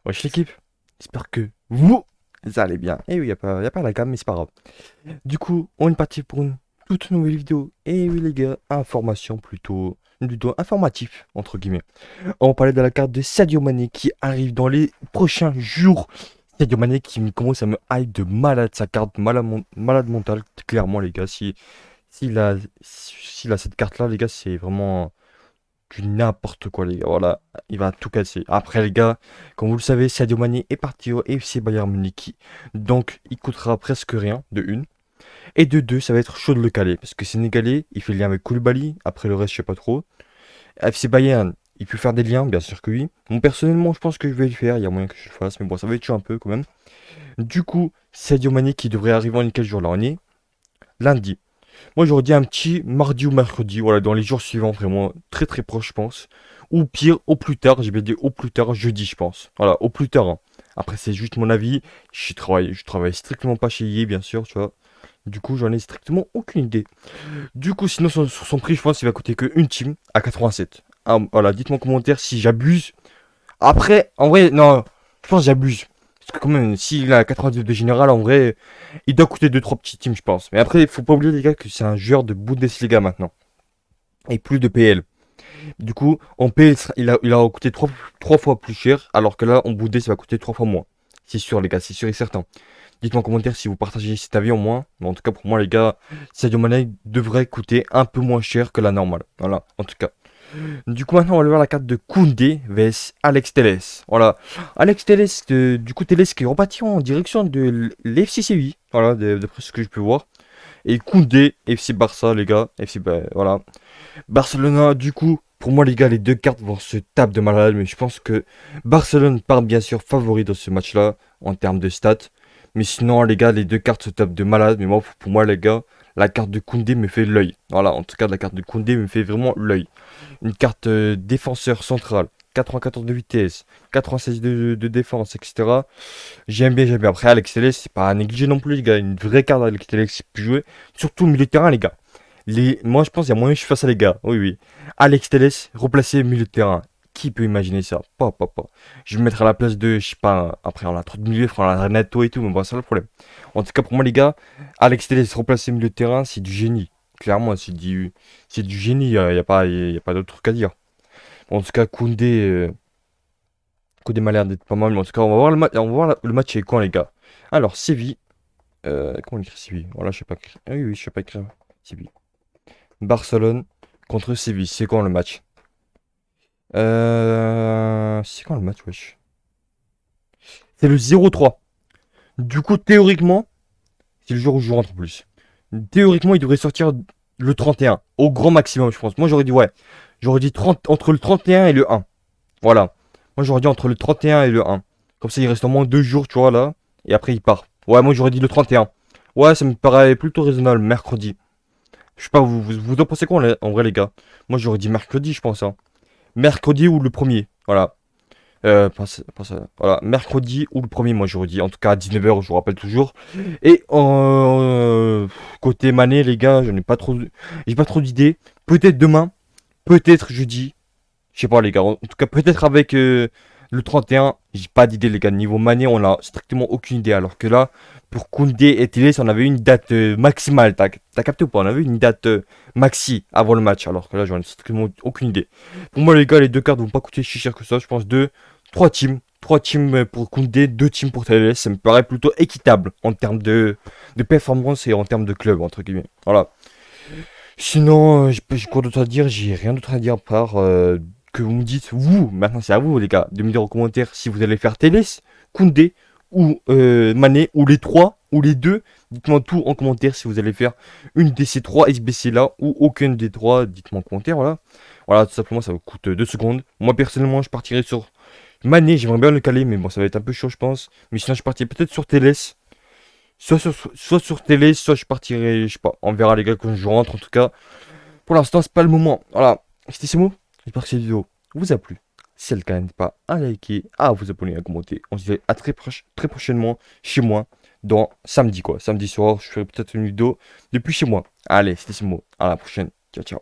Wesh l'équipe, j'espère que vous allez bien. Et oui, y a pas la gamme, mais c'est pas grave. Du coup, on est parti pour une toute nouvelle vidéo. Et oui les gars, information plutôt informatif, entre guillemets. On va parler de la carte de Sadio Mané qui arrive dans les prochains jours. Sadio Mané qui commence à me hype de malade, sa carte malade mentale, clairement les gars. S'il a cette carte là, les gars, c'est vraiment du n'importe quoi, les gars. Voilà, il va tout casser. Après, les gars, comme vous le savez, Sadio Mané est parti au FC Bayern Munich. Donc, il coûtera presque rien, de une. Et de deux, ça va être chaud de le caler. Parce que Sénégalais, il fait le lien avec Koulibaly. Après, le reste, je sais pas trop. FC Bayern, il peut faire des liens, bien sûr que oui. Moi, personnellement, je pense que je vais le faire. Il y a moyen que je le fasse. Mais bon, ça va être chaud un peu quand même. Du coup, Sadio Mané qui devrait arriver en quel jour là? On est lundi. Moi, j'aurais dit un petit mardi ou mercredi, voilà, dans les jours suivants, vraiment très très proche, je pense. Ou pire, au plus tard, j'ai bien dit au plus tard, jeudi, je pense. Voilà, au plus tard, hein. Après, c'est juste mon avis. Je travaille strictement pas chez EA, bien sûr, tu vois. Du coup, j'en ai strictement aucune idée. Du coup, sinon, sur son prix, je pense qu'il va coûter que une team à 87. Ah, voilà, dites-moi en commentaire si j'abuse. Après, en vrai, non, je pense que j'abuse. Parce que quand même, s'il a 92 de général, en vrai, il doit coûter deux trois petits teams, je pense. Mais après, il faut pas oublier, les gars, que c'est un joueur de Bundesliga maintenant. Et plus de PL. Du coup, en PL, il a coûté trois fois plus cher, alors que là, en Bundes, ça va coûter 3 fois moins. C'est sûr, les gars, c'est sûr et certain. Dites-moi en commentaire si vous partagez cet avis en moins. Mais en tout cas, pour moi, les gars, Sadio Mané devrait coûter un peu moins cher que la normale. Voilà, en tout cas. Du coup, maintenant, on va aller voir la carte de Koundé vs Alex Telles. Voilà. Alex Telles, du coup, Telles qui est reparti en direction de l'FC Séville. Voilà, d'après ce que je peux voir. Et Koundé, FC Barça, les gars. Voilà. Barcelona, du coup, pour moi, les gars, les deux cartes vont se taper de malade. Mais je pense que Barcelone part bien sûr favori dans ce match-là, en termes de stats. Mais sinon, les gars, les deux cartes se tapent de malade. Mais moi, pour moi, les gars, la carte de Koundé me fait l'œil. Voilà, en tout cas, la carte de Koundé me fait vraiment l'œil. Une carte défenseur central, 94 de vitesse, 96 de défense, etc. J'aime bien. Après, Alex Telles, c'est pas à négliger non plus, les gars. Une vraie carte Alex Telles qui peut jouer. Surtout au milieu de terrain, les gars. Moi, je pense qu'il y a moyen que je fasse ça, les gars. Oui, oui. Alex Telles, replacer au milieu de terrain. Qui peut imaginer ça? Pas. Je vais me mettre à la place de, je sais pas, après on a trop de milieux, on a Renato et tout, mais bon, c'est ça le problème. En tout cas, pour moi, les gars, Alex Telles replacer au milieu de terrain, c'est du génie. Clairement, c'est du génie, y a pas d'autre truc à dire. En tout cas, Koundé m'a l'air d'être pas mal, mais en tout cas, on va voir on va voir le match est quand, les gars. Alors, Séville, comment on écrit Séville? Voilà, je sais pas écrire. Ah oui, oui, je sais pas écrire. Séville. Barcelone contre Séville, c'est quand le match? C'est quand le match, wesh? C'est le 0-3. Du coup, théoriquement, c'est le jour où je rentre en plus. Théoriquement, il devrait sortir le 31, au grand maximum, je pense. Moi, j'aurais dit, ouais, j'aurais dit 30, entre le 31 et le 1. Voilà. Moi, j'aurais dit entre le 31 et le 1. Comme ça, il reste au moins 2 jours, tu vois, là. Et après, il part. Ouais, moi, j'aurais dit le 31. Ouais, ça me paraît plutôt raisonnable, mercredi. Je sais pas, vous en pensez quoi, en vrai, les gars? Moi, j'aurais dit mercredi, je pense, hein. Mercredi ou le premier, voilà. Voilà, mercredi ou le premier, moi j'aurais dit, en tout cas à 19 h, je vous rappelle toujours. Et côté Mané, les gars, j'ai pas trop d'idées. Peut-être demain, peut-être jeudi, je sais pas les gars. En tout cas, peut-être avec le 31, j'ai pas d'idée les gars. Niveau Mané, on a strictement aucune idée. Alors que là, pour Koundé et Télé, on avait une date maximale. T'as capté ou pas? On avait une date maxi avant le match. Alors que là, j'en ai strictement aucune idée. Pour moi, les gars, les deux cartes vont pas coûter si cher que ça. Je pense deux, trois teams. Trois teams pour Koundé, deux teams pour Télé. Ça me paraît plutôt équitable en termes de performance et en termes de club, entre guillemets. Voilà. Sinon, j'ai quoi d'autre à dire? J'ai rien d'autre à dire à part que vous me dites, vous, maintenant c'est à vous les gars, de me dire en commentaire si vous allez faire Télé, Koundé ou Mané, ou les trois, ou les deux. Dites-moi tout en commentaire si vous allez faire une de ces trois SBC là, ou aucune des trois. Dites-moi en commentaire, voilà. Voilà, tout simplement, ça vous coûte 2 secondes. Moi, personnellement, je partirai sur Mané, j'aimerais bien le caler, mais bon, ça va être un peu chaud, je pense. Mais sinon, je partirai peut-être sur Télé. Soit sur télé, soit je partirai, je sais pas. On verra les gars quand je rentre en tout cas. Pour l'instant, c'est pas le moment. Voilà. C'était ce mot. J'espère que cette vidéo vous a plu. Si c'est le cas, n'hésitez pas à liker, à vous abonner, à commenter. On se dit à très prochainement chez moi. Dans samedi quoi. Samedi soir, je ferai peut-être une vidéo depuis chez moi. Allez, c'était ce mot. À la prochaine. Ciao, ciao.